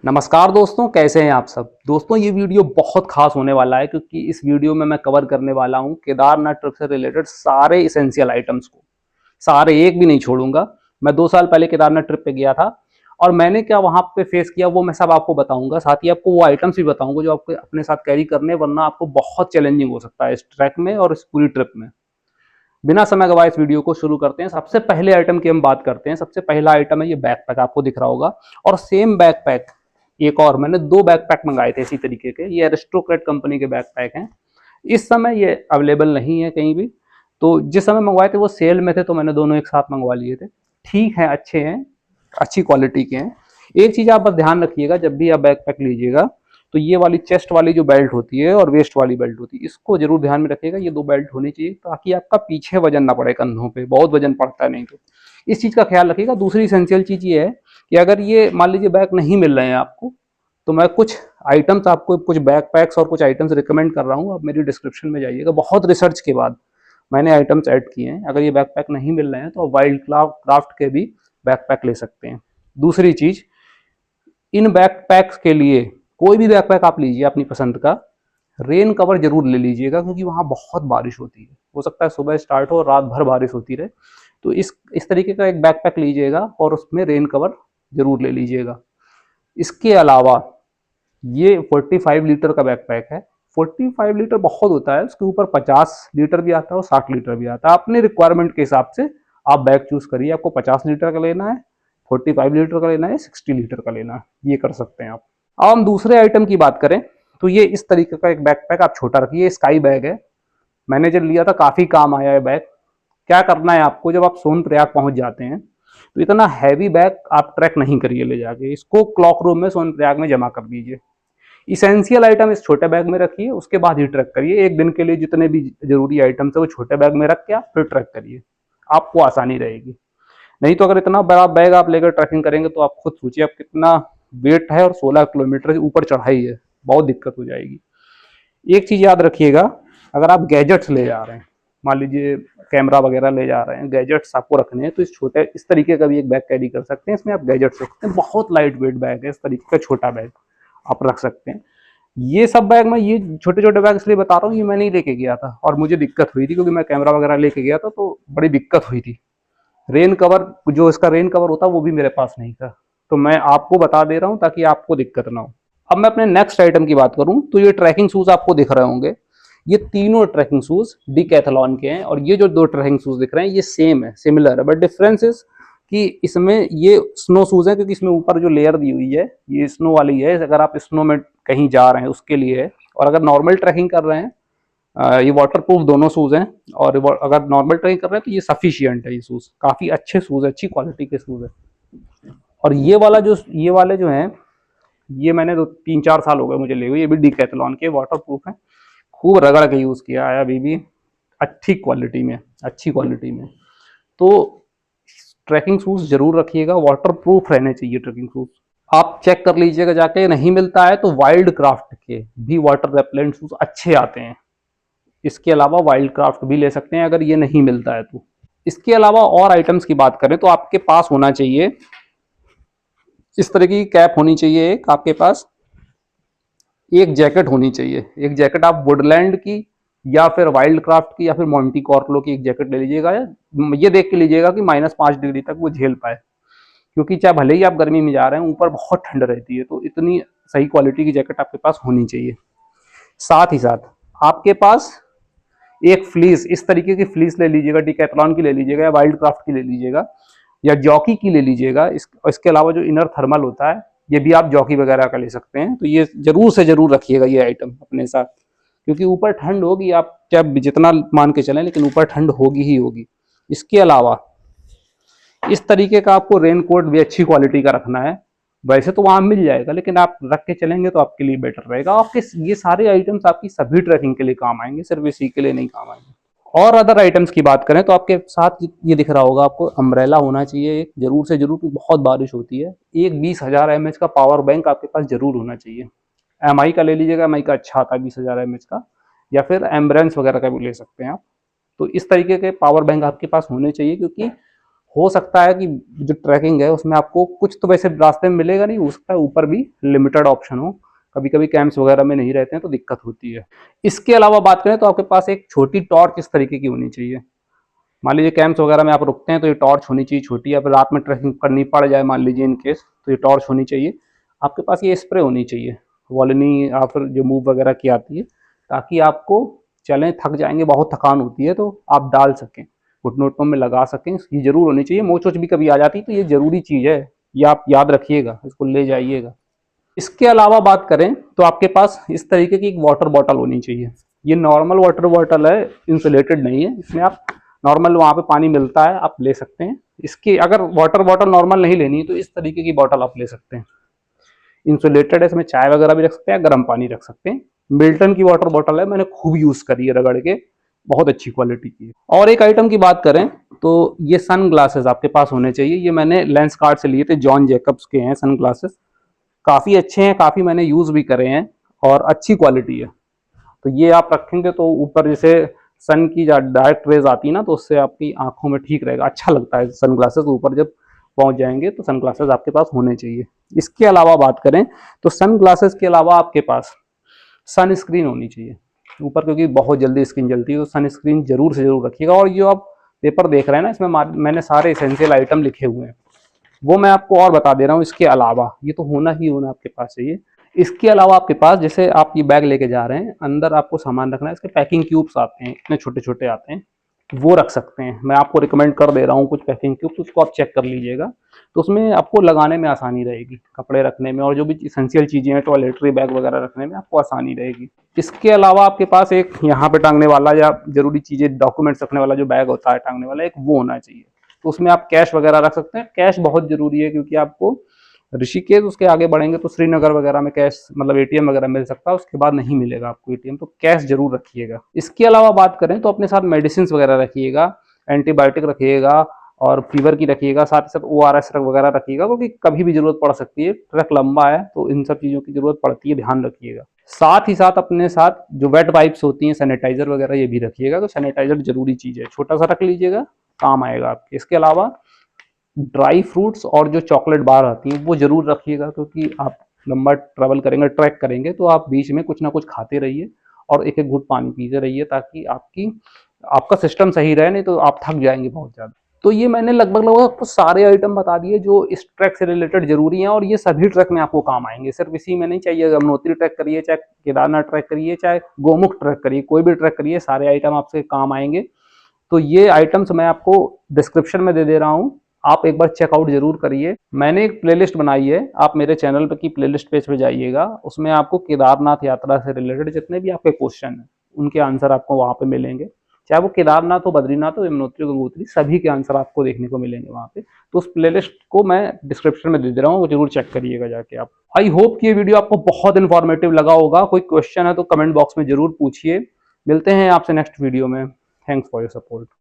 नमस्कार दोस्तों, कैसे हैं आप सब। दोस्तों ये वीडियो बहुत खास होने वाला है क्योंकि इस वीडियो में मैं कवर करने वाला हूं केदारनाथ ट्रिप से रिलेटेड सारे इसेंशियल आइटम्स को। सारे एक भी नहीं छोड़ूंगा। मैं 2 साल पहले केदारनाथ ट्रिप पे गया था और मैंने क्या वहां पे फेस किया वो मैं सब आपको बताऊंगा। साथ ही आपको वो आइटम्स भी बताऊंगा जो आपको अपने साथ कैरी करने, वरना आपको बहुत चैलेंजिंग हो सकता है इस ट्रैक में और इस पूरी ट्रिप में। बिना समय गवाए इस वीडियो को शुरू करते हैं। सबसे पहले आइटम की हम बात करते हैं। सबसे पहला आइटम है ये बैकपैक, आपको दिख रहा होगा। और सेम बैकपैक एक और मैंने 2 बैकपैक मंगाए थे इसी तरीके के। ये एरिस्टोक्रेट कंपनी के बैकपैक हैं। इस समय ये अवेलेबल नहीं है कहीं भी, तो जिस समय मंगवाए थे वो सेल में थे, तो मैंने दोनों एक साथ मंगवा लिए थे। ठीक है, अच्छे हैं, अच्छी क्वालिटी के हैं। एक चीज आप बस ध्यान रखिएगा, जब भी आप बैकपैक लीजिएगा तो ये वाली चेस्ट वाली जो बेल्ट होती है और वेस्ट वाली बेल्ट होती है, इसको जरूर ध्यान में रखिएगा। ये 2 बेल्ट होनी चाहिए ताकि आपका पीछे वजन ना पड़े कंधों पे, बहुत वजन पड़ता है नहीं तो। इस चीज का ख्याल रखिएगा। दूसरी इसेंशियल चीज ये है कि अगर ये मान लीजिए बैग नहीं मिल रहे हैं आपको, तो मैं कुछ आइटम्स आपको, कुछ बैकपैक्स और कुछ आइटम्स रिकमेंड कर रहा हूँ। आप मेरी डिस्क्रिप्शन में जाइएगा, बहुत रिसर्च के बाद मैंने आइटम्स ऐड किए हैं। अगर ये बैकपैक नहीं मिल रहे हैं तो आप वाइल्ड क्राफ्ट के भी बैकपैक ले सकते हैं। दूसरी चीज, इन बैकपैक्स के लिए कोई भी बैकपैक आप लीजिए अपनी पसंद का, रेन कवर जरूर ले लीजिएगा क्योंकि वहाँ बहुत बारिश होती है। हो सकता है सुबह स्टार्ट हो और रात भर बारिश होती रहे, तो इस तरीके का एक बैकपैक लीजिएगा और उसमें रेन कवर जरूर ले लीजिएगा। इसके अलावा ये 45 लीटर का बैकपैक है। 45 लीटर बहुत होता है, उसके ऊपर 50 लीटर भी आता है और 60 लीटर भी आता है। अपने रिक्वायरमेंट के हिसाब से आप बैग चूज करिए, आपको 50 लीटर का लेना है, 45 लीटर का लेना है, 60 लीटर का लेना है, ये कर सकते हैं आप। अब हम दूसरे आइटम की बात करें तो ये इस तरीके का एक बैकपैक आप छोटा रखिए। स्काई बैग है, मैंने जब लिया था काफी काम आया है बैग। क्या करना है आपको, जब आप सोनप्रयाग पहुंच जाते हैं तो इतना हैवी बैग आप ट्रैक नहीं करिए ले जाके, इसको क्लॉक रूम में सोनप्रयाग में जमा कर दीजिए। इसेंशियल आइटम इस छोटे बैग में रखिए, उसके बाद ही ट्रैक करिए। एक दिन के लिए जितने भी जरूरी आइटम्स है वो छोटे बैग में रख के आप फिर ट्रैक करिए, आपको आसानी रहेगी। नहीं तो अगर इतना बड़ा बैग आप लेकर ट्रैकिंग करेंगे तो आप खुद सोचिए आप कितना वेट है और 16 किलोमीटर से ऊपर चढ़ाई है, बहुत दिक्कत हो जाएगी। एक चीज याद रखिएगा, अगर आप गैजेट्स ले जा रहे हैं, मान लीजिए कैमरा वगैरह ले जा रहे हैं, गैजेट्स आपको रखने हैं, तो इस तरीके का भी एक बैग कैरी कर सकते हैं। इसमें आप गैजेट्स रखते हैं, बहुत लाइट वेट बैग है, इस तरीके का छोटा बैग आप रख सकते हैं। ये सब बैग मैं ये छोटे छोटे बैग इसलिए बता रहा हूँ, ये मैं नहीं लेके गया था और मुझे दिक्कत हुई थी क्योंकि मैं कैमरा वगैरह लेके गया था तो बड़ी दिक्कत हुई थी। रेन कवर, जो इसका रेन कवर होता वो भी मेरे पास नहीं था, तो मैं आपको बता दे रहा हूँ ताकि आपको दिक्कत ना हो। अब मैं अपने नेक्स्ट आइटम की बात करूं तो ये ट्रैकिंग शूज आपको दिख रहे होंगे। ये तीनों ट्रैकिंग शूज डिकैथलॉन के हैं और ये जो 2 ट्रैकिंग शूज दिख रहे हैं ये सेम है, सिमिलर है, बट डिफरेंस इज कि इसमें ये स्नो शूज है क्योंकि इसमें ऊपर जो लेयर दी हुई है ये स्नो वाली है, अगर आप स्नो में कहीं जा रहे हैं उसके लिए है। और अगर नॉर्मल ट्रैकिंग कर रहे हैं, ये वाटर प्रूफ दोनों शूज हैं। और अगर नॉर्मल ट्रैकिंग कर रहे हैं तो ये सफिशियंट है। ये शूज काफी अच्छे शूज है, अच्छी क्वालिटी के शूज है। और ये वाले जो हैं, ये मैंने 3-4 साल हो गए मुझे ले हुए। ये भी डिकैथलॉन के वाटर प्रूफ है, खूब रगड़ के यूज किया है अभी भी, अच्छी क्वालिटी में, अच्छी क्वालिटी में। तो ट्रैकिंग शूज जरूर रखिएगा, वाटर प्रूफ रहने चाहिए ट्रैकिंग शूज। आप चेक कर लीजिएगा जाके, नहीं मिलता है तो वाइल्ड क्राफ्ट के भी वाटर रेपेलेंट शूज अच्छे आते हैं। इसके अलावा वाइल्ड क्राफ्ट भी ले सकते हैं अगर ये नहीं मिलता है तो। इसके अलावा और आइटम्स की बात करें तो आपके पास होना चाहिए इस तरह की कैप होनी चाहिए एक आपके पास, एक जैकेट होनी चाहिए। एक जैकेट आप वुडलैंड की या फिर वाइल्ड क्राफ्ट की या फिर मोंटी कॉर्लो की एक जैकेट ले लीजिएगा। ये देख के लीजिएगा कि -5 डिग्री तक वो झेल पाए, क्योंकि चाहे भले ही आप गर्मी में जा रहे हैं ऊपर बहुत ठंड रहती है, तो इतनी सही क्वालिटी की जैकेट आपके पास होनी चाहिए। साथ ही साथ आपके पास एक फ्लीस, इस तरीके की फ्लीस ले लीजिएगा, डिकैथलॉन की ले लीजिएगा या वाइल्ड क्राफ्ट की ले लीजिएगा या जॉकी की ले लीजिएगा। इसके अलावा जो इनर थर्मल होता है ये भी आप जॉकी वगैरह का ले सकते हैं। तो ये जरूर से जरूर रखिएगा ये आइटम अपने साथ, क्योंकि ऊपर ठंड होगी, आप चाहे जितना मान के चलें लेकिन ऊपर ठंड होगी ही होगी। इसके अलावा इस तरीके का आपको रेन कोट भी अच्छी क्वालिटी का रखना है। वैसे तो वहां मिल जाएगा लेकिन आप रख के चलेंगे तो आपके लिए बेटर रहेगा। आपके ये सारे आइटम्स आपकी सभी ट्रैकिंग के लिए काम आएंगे, सिर्फ इसी के लिए नहीं काम आएंगे। और अदर आइटम्स की बात करें तो आपके साथ ये दिख रहा होगा आपको, अम्ब्रेला होना चाहिए एक, जरूर से जरूर, क्योंकि बहुत बारिश होती है। एक 20,000 mAh का पावर बैंक आपके पास जरूर होना चाहिए। एमआई का ले लीजिएगा, एमआई का अच्छा आता है 20,000 mAh का, या फिर एम्ब्रेंस वगैरह का भी ले सकते हैं आप। तो इस तरीके के पावर बैंक आपके पास होने चाहिए, क्योंकि हो सकता है कि जो ट्रैकिंग है उसमें आपको कुछ तो वैसे रास्ते में मिलेगा नहीं, हो सकता है ऊपर भी लिमिटेड ऑप्शन हो, कभी कभी कैंप्स वगैरह में नहीं रहते हैं तो दिक्कत होती है। इसके अलावा बात करें तो आपके पास एक छोटी टॉर्च इस तरीके की होनी चाहिए। मान लीजिए कैंप्स वगैरह में आप रुकते हैं तो ये टॉर्च होनी चाहिए छोटी, या फिर रात में ट्रैकिंग करनी पड़ जाए मान लीजिए इन केस, तो ये टॉर्च होनी चाहिए। आपके पास ये स्प्रे होनी चाहिए वॉलिनी या फिर जो मूव वगैरह की आती है, ताकि आपको चलें थक जाएंगे, बहुत थकान होती है तो आप डाल सकें, घुटनों उटनों में लगा सकें, ये जरूर होनी चाहिए। मोच वोच भी कभी आ जाती है तो ये जरूरी चीज़ है, ये आप याद रखिएगा, इसको ले जाइएगा। इसके अलावा बात करें तो आपके पास इस तरीके की एक वाटर बॉटल होनी चाहिए। ये नॉर्मल वाटर बॉटल है, इंसुलेटेड नहीं है, इसमें आप नॉर्मल वहाँ पे पानी मिलता है आप ले सकते हैं। इसकी अगर वाटर बॉटल नॉर्मल नहीं लेनी तो इस तरीके की बॉटल आप ले सकते हैं, इंसुलेटेड है, इसमें चाय वगैरह भी रख सकते हैं, गर्म पानी रख सकते हैं। मिल्टन की वाटर बॉटल है, मैंने खूब यूज करी है रगड़ के, बहुत अच्छी क्वालिटी की है। और एक आइटम की बात करें तो ये सन ग्लासेस आपके पास होने चाहिए। ये मैंने लेंस कार्ड से लिए थे, जॉन जैकब्स के हैं सन ग्लासेस, काफी अच्छे हैं, काफी मैंने यूज भी करे हैं और अच्छी क्वालिटी है। तो ये आप रखेंगे तो ऊपर जैसे सन की डायरेक्ट रेज आती है ना, तो उससे आपकी आंखों में ठीक रहेगा, अच्छा लगता है। सन ग्लासेस ऊपर जब पहुंच जाएंगे तो सन ग्लासेस आपके पास होने चाहिए। इसके अलावा बात करें तो सन ग्लासेस के अलावा आपके पास सन स्क्रीन होनी चाहिए ऊपर, क्योंकि बहुत जल्दी स्किन जलती है, तो सन स्क्रीन जरूर से जरूर रखिएगा। और जो आप पेपर देख रहे हैं ना, इसमें मैंने सारे एसेंशियल आइटम लिखे हुए हैं, वो मैं आपको और बता दे रहा हूँ। इसके अलावा ये तो होना ही होना आपके पास चाहिए। इसके अलावा आपके पास जैसे आप ये बैग लेके जा रहे हैं, अंदर आपको सामान रखना है, इसके पैकिंग क्यूब्स आते हैं, इतने छोटे छोटे आते हैं, वो रख सकते हैं। मैं आपको रिकमेंड कर दे रहा हूँ कुछ पैकिंग क्यूब्स, उसको आप चेक कर लीजिएगा, तो उसमें आपको लगाने में आसानी रहेगी, कपड़े रखने में और जो भी इसेंशियल चीज़ें हैं, टॉयलेटरी बैग वगैरह रखने में आपको आसानी रहेगी। इसके अलावा आपके पास एक यहाँ पे टांगने वाला या जरूरी चीज़ें डॉक्यूमेंट्स रखने वाला जो बैग होता है टांगने वाला, एक वो होना चाहिए। तो उसमें आप कैश वगैरह रख सकते हैं। कैश बहुत जरूरी है, क्योंकि आपको ऋषिकेश उसके आगे बढ़ेंगे तो श्रीनगर वगैरह में कैश मतलब एटीएम वगैरह मिल सकता है, उसके बाद नहीं मिलेगा आपको एटीएम, तो कैश जरूर रखिएगा। इसके अलावा बात करें तो अपने साथ मेडिसिन वगैरह रखिएगा, एंटीबायोटिक रखिएगा और फीवर की रखिएगा, साथ ही साथ ORS वगैरह रखिएगा, क्योंकि कभी भी जरूरत पड़ सकती है, ट्रक लंबा है तो इन सब चीज़ों की जरूरत पड़ती है, ध्यान रखिएगा। साथ ही साथ अपने साथ जो वेट वाइप्स होती हैं, सैनिटाइजर वगैरह ये भी रखिएगा, तो सैनिटाइजर जरूरी चीज़ है, छोटा सा रख लीजिएगा, काम आएगा आपके। इसके अलावा ड्राई फ्रूट्स और जो चॉकलेट बार आती हैं वो जरूर रखिएगा, क्योंकि आप लंबा ट्रैवल करेंगे, ट्रैक करेंगे, तो आप बीच में कुछ ना कुछ खाते रहिए और एक एक घूंट पानी पीते रहिए, ताकि आपका सिस्टम सही रहे, नहीं तो आप थक जाएंगे बहुत ज़्यादा। तो ये मैंने लगभग आपको सारे आइटम बता दिए जो इस ट्रैक से रिलेटेड जरूरी हैं, और ये सभी ट्रैक में आपको काम आएंगे, सिर्फ इसी में नहीं चाहिए। यमुनोत्री ट्रैक करिए, चाहे केदारनाथ ट्रैक करिए, चाहे गोमुख ट्रैक करिए, कोई भी ट्रैक करिए, सारे आइटम आपसे काम आएंगे। तो ये आइटम्स मैं आपको डिस्क्रिप्शन में दे दे रहा हूँ, आप एक बार चेकआउट जरूर करिए। मैंने एक प्लेलिस्ट बनाई है, आप मेरे चैनल पर की प्लेलिस्ट पेज पे जाइएगा, उसमें आपको केदारनाथ यात्रा से रिलेटेड जितने भी आपके क्वेश्चन हैं उनके आंसर आपको वहाँ पे मिलेंगे, चाहे वो केदारनाथ हो, बद्रीनाथ हो, यमुनोत्री, गंगोत्री, सभी के आंसर आपको देखने को मिलेंगे वहाँ पे। तो उस प्लेलिस्ट को मैं डिस्क्रिप्शन में दे दे रहा हूँ, वो जरूर चेक करिएगा जाके आप। आई होप कि ये वीडियो आपको बहुत इन्फॉर्मेटिव लगा होगा। कोई क्वेश्चन है तो कमेंट बॉक्स में जरूर पूछिए। मिलते हैं आपसे नेक्स्ट वीडियो में। Thanks for your support.